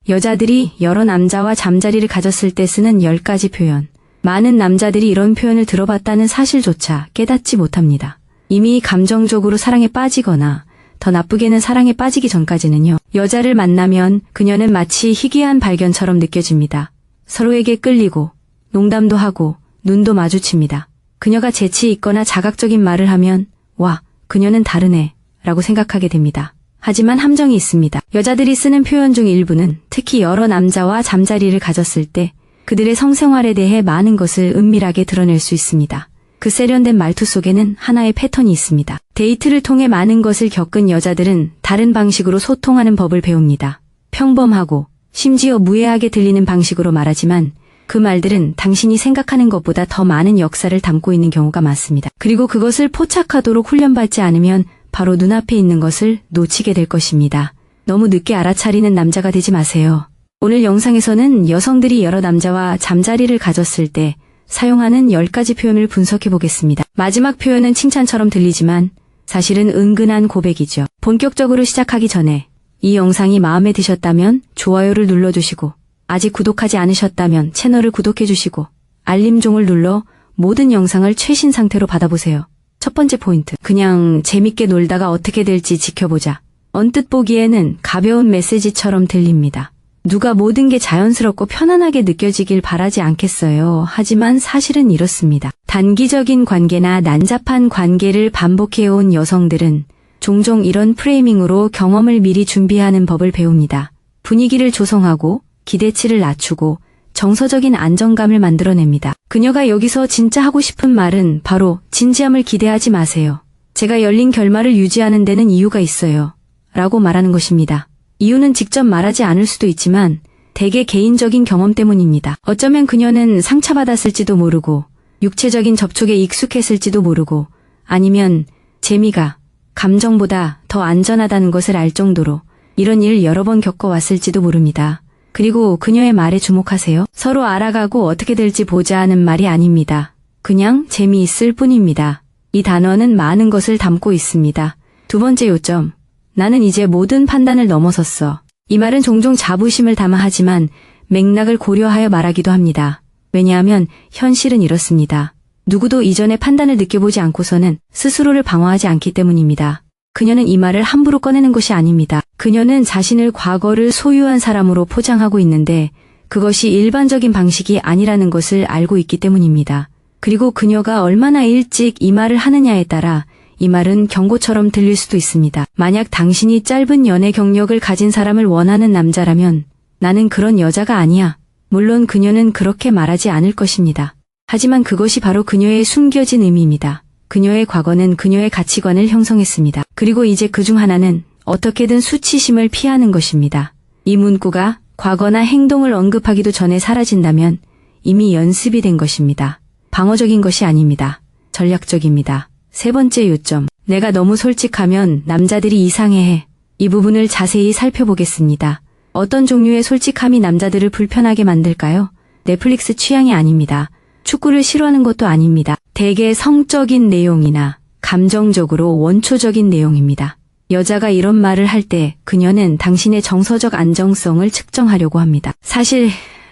여자들이 여러 남자와 잠자리를 가졌을 때 쓰는 10가지 표현. 많은 남자들이 이런 표현을 들어봤다는 사실조차 깨닫지 못합니다. 이미 감정적으로 사랑에 빠지거나 더 나쁘게는 사랑에 빠지기 전까지는요. 여자를 만나면 그녀는 마치 희귀한 발견처럼 느껴집니다. 서로에게 끌리고 농담도 하고 눈도 마주칩니다. 그녀가 재치 있거나 자각적인 말을 하면 와, 그녀는 다르네 라고 생각하게 됩니다. 하지만 함정이 있습니다. 여자들이 쓰는 표현 중 일부는 특히 여러 남자와 잠자리를 가졌을 때 그들의 성생활에 대해 많은 것을 은밀하게 드러낼 수 있습니다. 그 세련된 말투 속에는 하나의 패턴이 있습니다. 데이트를 통해 많은 것을 겪은 여자들은 다른 방식으로 소통하는 법을 배웁니다. 평범하고 심지어 무해하게 들리는 방식으로 말하지만 그 말들은 당신이 생각하는 것보다 더 많은 역사를 담고 있는 경우가 많습니다. 그리고 그것을 포착하도록 훈련받지 않으면 바로 눈앞에 있는 것을 놓치게 될 것입니다. 너무 늦게 알아차리는 남자가 되지 마세요. 오늘 영상에서는 여성들이 여러 남자와 잠자리를 가졌을 때 사용하는 10가지 표현을 분석해 보겠습니다. 마지막 표현은 칭찬처럼 들리지만 사실은 은근한 고백이죠. 본격적으로 시작하기 전에 이 영상이 마음에 드셨다면 좋아요를 눌러주시고 아직 구독하지 않으셨다면 채널을 구독해주시고 알림종을 눌러 모든 영상을 최신 상태로 받아보세요. 첫 번째 포인트. 그냥 재밌게 놀다가 어떻게 될지 지켜보자. 언뜻 보기에는 가벼운 메시지처럼 들립니다. 누가 모든 게 자연스럽고 편안하게 느껴지길 바라지 않겠어요. 하지만 사실은 이렇습니다. 단기적인 관계나 난잡한 관계를 반복해온 여성들은 종종 이런 프레이밍으로 경험을 미리 준비하는 법을 배웁니다. 분위기를 조성하고 기대치를 낮추고 정서적인 안정감을 만들어냅니다. 그녀가 여기서 진짜 하고 싶은 말은 바로 진지함을 기대하지 마세요. 제가 열린 결말을 유지하는 데는 이유가 있어요. 라고 말하는 것입니다. 이유는 직접 말하지 않을 수도 있지만 대개 개인적인 경험 때문입니다. 어쩌면 그녀는 상처받았을지도 모르고 육체적인 접촉에 익숙했을지도 모르고 아니면 재미가 감정보다 더 안전하다는 것을 알 정도로 이런 일을 여러 번 겪어왔을지도 모릅니다. 그리고 그녀의 말에 주목하세요. 서로 알아가고 어떻게 될지 보자 하는 말이 아닙니다. 그냥 재미있을 뿐입니다. 이 단어는 많은 것을 담고 있습니다. 두 번째 요점. 나는 이제 모든 판단을 넘어섰어. 이 말은 종종 자부심을 담아 하지만 맥락을 고려하여 말하기도 합니다. 왜냐하면 현실은 이렇습니다. 누구도 이전의 판단을 느껴보지 않고서는 스스로를 방어하지 않기 때문입니다. 그녀는 이 말을 함부로 꺼내는 것이 아닙니다. 그녀는 자신을 과거를 소유한 사람으로 포장하고 있는데 그것이 일반적인 방식이 아니라는 것을 알고 있기 때문입니다. 그리고 그녀가 얼마나 일찍 이 말을 하느냐에 따라 이 말은 경고처럼 들릴 수도 있습니다. 만약 당신이 짧은 연애 경력을 가진 사람을 원하는 남자라면 나는 그런 여자가 아니야. 물론 그녀는 그렇게 말하지 않을 것입니다. 하지만 그것이 바로 그녀의 숨겨진 의미입니다. 그녀의 과거는 그녀의 가치관을 형성했습니다. 그리고 이제 그중 하나는 어떻게든 수치심을 피하는 것입니다. 이 문구가 과거나 행동을 언급하기도 전에 사라진다면 이미 연습이 된 것입니다. 방어적인 것이 아닙니다. 전략적입니다. 세 번째 요점. 내가 너무 솔직하면 남자들이 이상해해. 이 부분을 자세히 살펴보겠습니다. 어떤 종류의 솔직함이 남자들을 불편하게 만들까요? 넷플릭스 취향이 아닙니다. 축구를 싫어하는 것도 아닙니다. 대개 성적인 내용이나 감정적으로 원초적인 내용입니다. 여자가 이런 말을 할 때 그녀는 당신의 정서적 안정성을 측정하려고 합니다. 사실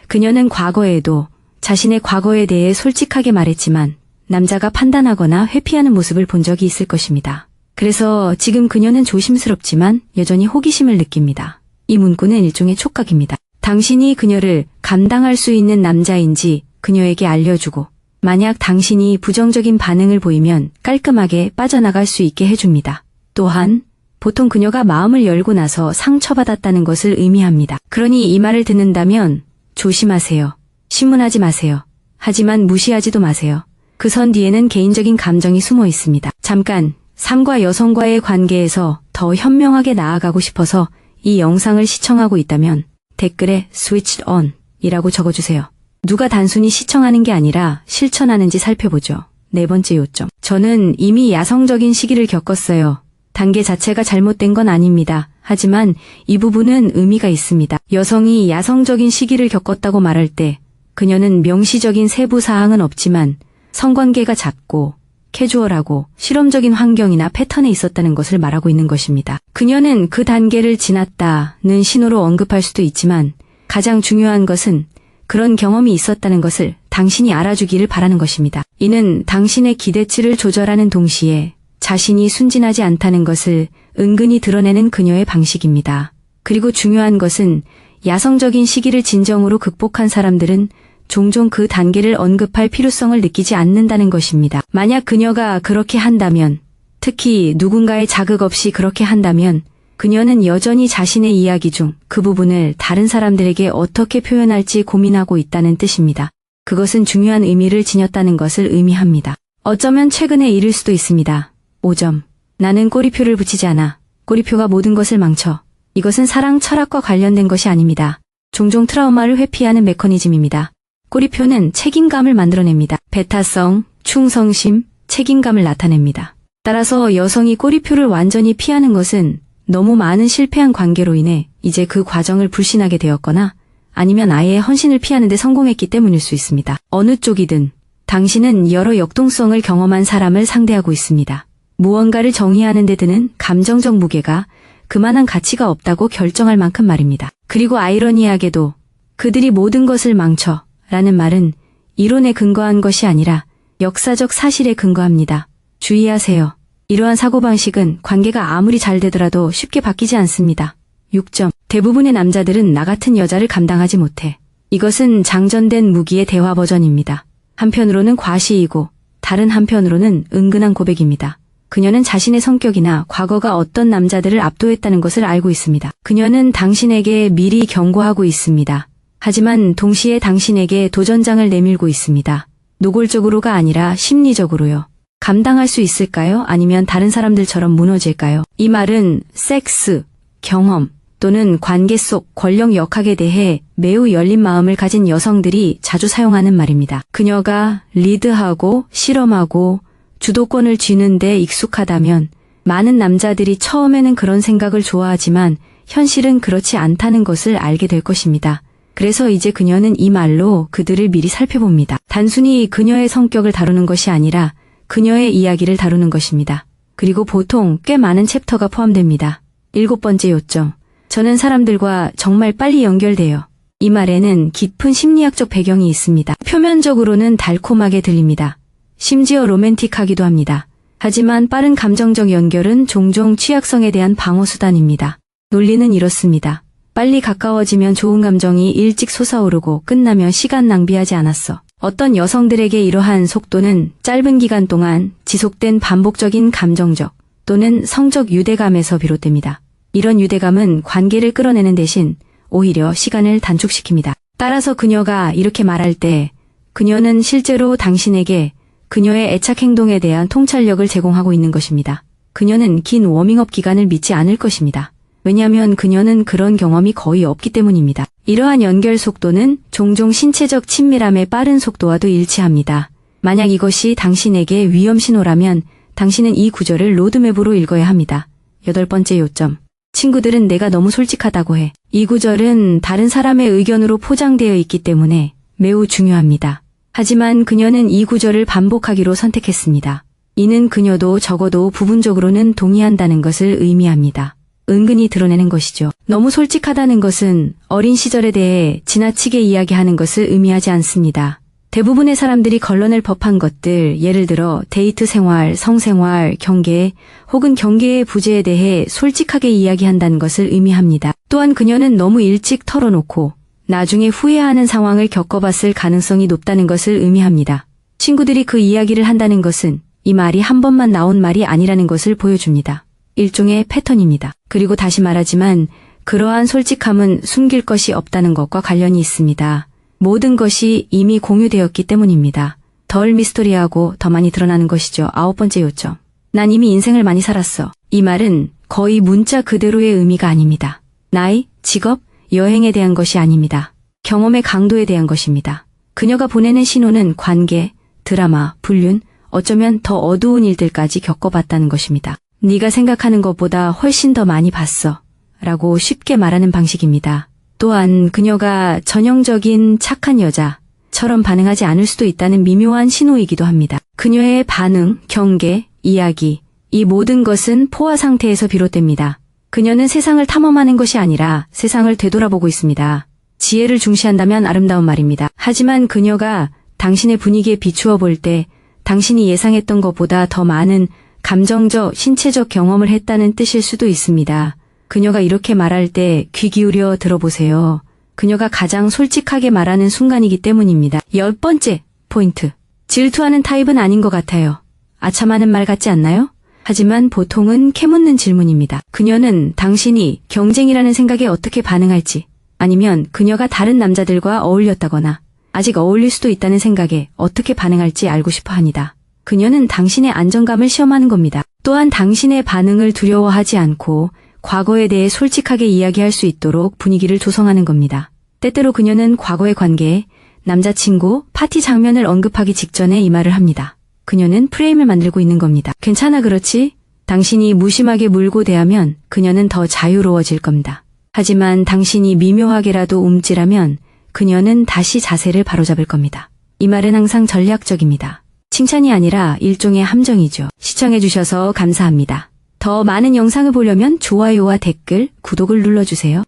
그녀는 과거에도 자신의 과거에 대해 솔직하게 말했지만 남자가 판단하거나 회피하는 모습을 본 적이 있을 것입니다. 그래서 지금 그녀는 조심스럽지만 여전히 호기심을 느낍니다. 이 문구는 일종의 촉각입니다. 당신이 그녀를 감당할 수 있는 남자인지 그녀에게 알려주고 만약 당신이 부정적인 반응을 보이면 깔끔하게 빠져나갈 수 있게 해줍니다. 또한 보통 그녀가 마음을 열고 나서 상처받았다는 것을 의미합니다. 그러니 이 말을 듣는다면 조심하세요. 신문하지 마세요. 하지만 무시하지도 마세요. 그 선 뒤에는 개인적인 감정이 숨어 있습니다. 잠깐, 삶과 여성과의 관계에서 더 현명하게 나아가고 싶어서 이 영상을 시청하고 있다면 댓글에 switch on 이라고 적어주세요. 누가 단순히 시청하는 게 아니라 실천하는지 살펴보죠. 네 번째 요점. 저는 이미 야성적인 시기를 겪었어요. 단계 자체가 잘못된 건 아닙니다. 하지만 이 부분은 의미가 있습니다. 여성이 야성적인 시기를 겪었다고 말할 때 그녀는 명시적인 세부 사항은 없지만 성관계가 잦고 캐주얼하고 실험적인 환경이나 패턴에 있었다는 것을 말하고 있는 것입니다. 그녀는 그 단계를 지났다는 신호로 언급할 수도 있지만 가장 중요한 것은 그런 경험이 있었다는 것을 당신이 알아주기를 바라는 것입니다. 이는 당신의 기대치를 조절하는 동시에 자신이 순진하지 않다는 것을 은근히 드러내는 그녀의 방식입니다. 그리고 중요한 것은 야성적인 시기를 진정으로 극복한 사람들은 종종 그 단계를 언급할 필요성을 느끼지 않는다는 것입니다. 만약 그녀가 그렇게 한다면, 특히 누군가의 자극 없이 그렇게 한다면 그녀는 여전히 자신의 이야기 중 그 부분을 다른 사람들에게 어떻게 표현할지 고민하고 있다는 뜻입니다. 그것은 중요한 의미를 지녔다는 것을 의미합니다. 어쩌면 최근의 일일 수도 있습니다. 5점. 나는 꼬리표를 붙이지 않아. 꼬리표가 모든 것을 망쳐. 이것은 사랑 철학과 관련된 것이 아닙니다. 종종 트라우마를 회피하는 메커니즘입니다. 꼬리표는 책임감을 만들어냅니다. 배타성, 충성심, 책임감을 나타냅니다. 따라서 여성이 꼬리표를 완전히 피하는 것은 너무 많은 실패한 관계로 인해 이제 그 과정을 불신하게 되었거나 아니면 아예 헌신을 피하는 데 성공했기 때문일 수 있습니다. 어느 쪽이든 당신은 여러 역동성을 경험한 사람을 상대하고 있습니다. 무언가를 정의하는 데 드는 감정적 무게가 그만한 가치가 없다고 결정할 만큼 말입니다. 그리고 아이러니하게도 그들이 모든 것을 망쳐 라는 말은 이론에 근거한 것이 아니라 역사적 사실에 근거합니다. 주의하세요. 이러한 사고방식은 관계가 아무리 잘 되더라도 쉽게 바뀌지 않습니다. 6점. 대부분의 남자들은 나 같은 여자를 감당하지 못해. 이것은 장전된 무기의 대화 버전입니다. 한편으로는 과시이고 다른 한편으로는 은근한 고백입니다. 그녀는 자신의 성격이나 과거가 어떤 남자들을 압도했다는 것을 알고 있습니다. 그녀는 당신에게 미리 경고하고 있습니다. 하지만 동시에 당신에게 도전장을 내밀고 있습니다. 노골적으로가 아니라 심리적으로요. 감당할 수 있을까요? 아니면 다른 사람들처럼 무너질까요? 이 말은 섹스, 경험 또는 관계 속 권력 역학에 대해 매우 열린 마음을 가진 여성들이 자주 사용하는 말입니다. 그녀가 리드하고 실험하고 주도권을 쥐는 데 익숙하다면 많은 남자들이 처음에는 그런 생각을 좋아하지만 현실은 그렇지 않다는 것을 알게 될 것입니다. 그래서 이제 그녀는 이 말로 그들을 미리 살펴봅니다. 단순히 그녀의 성격을 다루는 것이 아니라 그녀의 이야기를 다루는 것입니다. 그리고 보통 꽤 많은 챕터가 포함됩니다. 7번째 요점. 저는 사람들과 정말 빨리 연결돼요. 이 말에는 깊은 심리학적 배경이 있습니다. 표면적으로는 달콤하게 들립니다. 심지어 로맨틱하기도 합니다. 하지만 빠른 감정적 연결은 종종 취약성에 대한 방어수단입니다. 논리는 이렇습니다. 빨리 가까워지면 좋은 감정이 일찍 솟아오르고 끝나면 시간 낭비하지 않았어. 어떤 여성들에게 이러한 속도는 짧은 기간 동안 지속된 반복적인 감정적 또는 성적 유대감에서 비롯됩니다. 이런 유대감은 관계를 끌어내는 대신 오히려 시간을 단축시킵니다. 따라서 그녀가 이렇게 말할 때 그녀는 실제로 당신에게 그녀의 애착 행동에 대한 통찰력을 제공하고 있는 것입니다. 그녀는 긴 워밍업 기간을 믿지 않을 것입니다. 왜냐하면 그녀는 그런 경험이 거의 없기 때문입니다. 이러한 연결 속도는 종종 신체적 친밀함의 빠른 속도와도 일치합니다. 만약 이것이 당신에게 위험 신호라면 당신은 이 구절을 로드맵으로 읽어야 합니다. 8번째 요점. 친구들은 내가 너무 솔직하다고 해. 이 구절은 다른 사람의 의견으로 포장되어 있기 때문에 매우 중요합니다. 하지만 그녀는 이 구절을 반복하기로 선택했습니다. 이는 그녀도 적어도 부분적으로는 동의한다는 것을 의미합니다. 은근히 드러내는 것이죠. 너무 솔직하다는 것은 어린 시절에 대해 지나치게 이야기하는 것을 의미하지 않습니다. 대부분의 사람들이 걸러낼 법한 것들, 예를 들어 데이트 생활, 성생활, 경계 혹은 경계의 부재에 대해 솔직하게 이야기한다는 것을 의미합니다. 또한 그녀는 너무 일찍 털어놓고 나중에 후회하는 상황을 겪어봤을 가능성이 높다는 것을 의미합니다. 친구들이 그 이야기를 한다는 것은 이 말이 한 번만 나온 말이 아니라는 것을 보여줍니다. 일종의 패턴입니다. 그리고 다시 말하지만 그러한 솔직함은 숨길 것이 없다는 것과 관련이 있습니다. 모든 것이 이미 공유되었기 때문입니다. 덜 미스터리하고 더 많이 드러나는 것이죠. 9번째 요점. 난 이미 인생을 많이 살았어. 이 말은 거의 문자 그대로의 의미가 아닙니다. 나이, 직업, 여행에 대한 것이 아닙니다. 경험의 강도에 대한 것입니다. 그녀가 보내는 신호는 관계, 드라마, 불륜, 어쩌면 더 어두운 일들까지 겪어봤다는 것입니다. 네가 생각하는 것보다 훨씬 더 많이 봤어 라고 쉽게 말하는 방식입니다. 또한 그녀가 전형적인 착한 여자, 나처럼 반응하지 않을 수도 있다는 미묘한 신호이기도 합니다. 그녀의 반응, 경계, 이야기, 이 모든 것은 포화 상태에서 비롯됩니다. 그녀는 세상을 탐험하는 것이 아니라 세상을 되돌아보고 있습니다. 지혜를 중시한다면 아름다운 말입니다. 하지만 그녀가 당신의 분위기에 비추어 볼 때 당신이 예상했던 것보다 더 많은 감정적, 신체적 경험을 했다는 뜻일 수도 있습니다. 그녀가 이렇게 말할 때 귀 기울여 들어보세요. 그녀가 가장 솔직하게 말하는 순간이기 때문입니다. 10번째 포인트. 질투하는 타입은 아닌 것 같아요. 아참하는 말 같지 않나요? 하지만 보통은 캐묻는 질문입니다. 그녀는 당신이 경쟁이라는 생각에 어떻게 반응할지, 아니면 그녀가 다른 남자들과 어울렸다거나 아직 어울릴 수도 있다는 생각에 어떻게 반응할지 알고 싶어 합니다. 그녀는 당신의 안정감을 시험하는 겁니다. 또한 당신의 반응을 두려워하지 않고 과거에 대해 솔직하게 이야기할 수 있도록 분위기를 조성하는 겁니다. 때때로 그녀는 과거의 관계, 남자친구, 파티 장면을 언급하기 직전에 이 말을 합니다. 그녀는 프레임을 만들고 있는 겁니다. 괜찮아, 그렇지? 당신이 무심하게 물고 대하면 그녀는 더 자유로워질 겁니다. 하지만 당신이 미묘하게라도 움찔하면 그녀는 다시 자세를 바로잡을 겁니다. 이 말은 항상 전략적입니다. 칭찬이 아니라 일종의 함정이죠. 시청해주셔서 감사합니다. 더 많은 영상을 보려면 좋아요와 댓글, 구독을 눌러주세요.